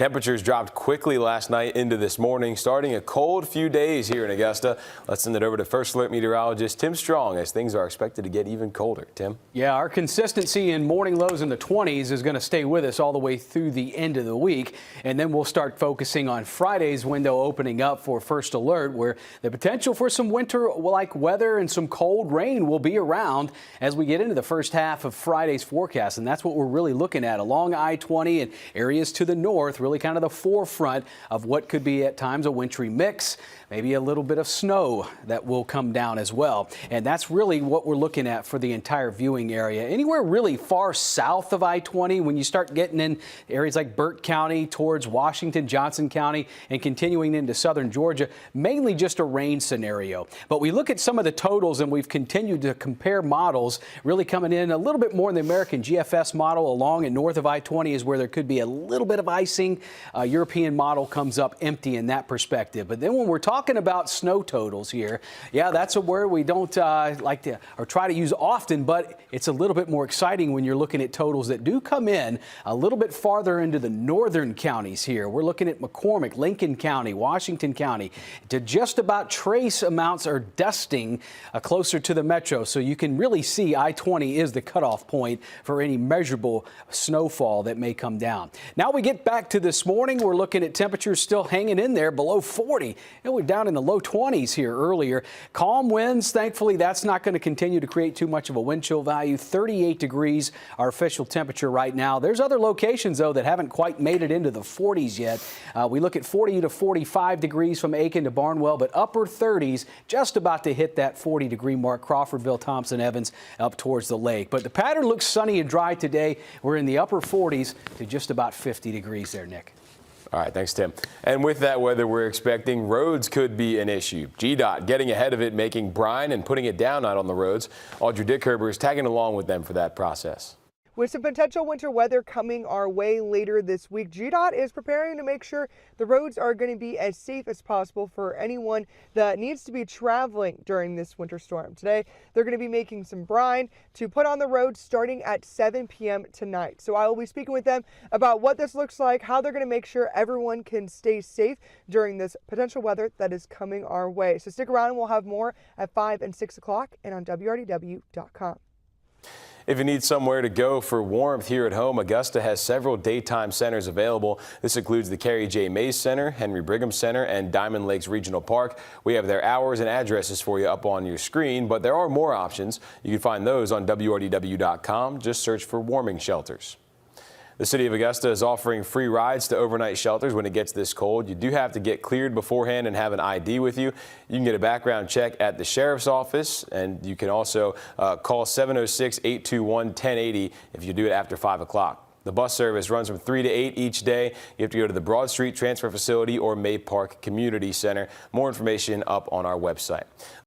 Temperatures dropped quickly last night into this morning, starting a cold few days here in Augusta. Let's send it over to First Alert meteorologist Tim Strong as things are expected to get even colder. Tim? Yeah, our consistency in morning lows in the 20s is going to stay with us all the way through the end of the week. And then we'll start focusing on Friday's window opening up for First Alert, where the potential for some winter-like weather and some cold rain will be around as we get into the first half of Friday's forecast. And that's what we're really looking at along I-20 and areas to the north, really kind of the forefront of what could be at times a wintry mix, maybe a little bit of snow that will come down as well. And that's really what we're looking at for the entire viewing area. Anywhere really far south of I-20, when you start getting in areas like Burt County towards Washington, Johnson County, and continuing into southern Georgia, mainly just a rain scenario. But we look at some of the totals and we've continued to compare models, really coming in a little bit more in the American GFS model along and north of I-20 is where there could be a little bit of icing. European model comes up empty in that perspective. But then when we're talking about snow totals here, yeah, that's a word we don't like to or try to use often, but it's a little bit more exciting when you're looking at totals that do come in a little bit farther into the northern counties here. We're looking at McCormick, Lincoln County, Washington County, to just about trace amounts are dusting closer to the metro. So you can really see I-20 is the cutoff point for any measurable snowfall that may come down. Now we get back to this morning. We're looking at temperatures still hanging in there below 40. And we're down in the low 20s here earlier. Calm winds, thankfully, that's not going to continue to create too much of a wind chill value. 38 degrees, our official temperature right now. There's other locations, though, that haven't quite made it into the 40s yet. We look at 40 to 45 degrees from Aiken to Barnwell, but upper 30s, just about to hit that 40-degree mark. Crawfordville, Thompson, Evans, up towards the lake. But the pattern looks sunny and dry today. We're in the upper 40s to just about 50 degrees there, Nick. All right, thanks, Tim. And with that weather we're expecting, roads could be an issue. GDOT getting ahead of it, making brine and putting it down out on the roads. Audrey Dickherber is tagging along with them for that process. With some potential winter weather coming our way later this week, GDOT is preparing to make sure the roads are going to be as safe as possible for anyone that needs to be traveling during this winter storm. Today, they're going to be making some brine to put on the roads starting at 7 p.m. tonight. So I will be speaking with them about what this looks like, how they're going to make sure everyone can stay safe during this potential weather that is coming our way. So stick around and we'll have more at 5 and 6 o'clock and on WRDW.com. If you need somewhere to go for warmth here at home, Augusta has several daytime centers available. This includes the Carrie J. Mays Center, Henry Brigham Center, and Diamond Lakes Regional Park. We have their hours and addresses for you up on your screen, but there are more options. You can find those on WRDW.com. Just search for warming shelters. The city of Augusta is offering free rides to overnight shelters when it gets this cold. You do have to get cleared beforehand and have an ID with you. You can get a background check at the sheriff's office, and you can also call 706-821-1080 if you do it after 5 o'clock. The bus service runs from 3 to 8 each day. You have to go to the Broad Street Transfer Facility or May Park Community Center. More information up on our website.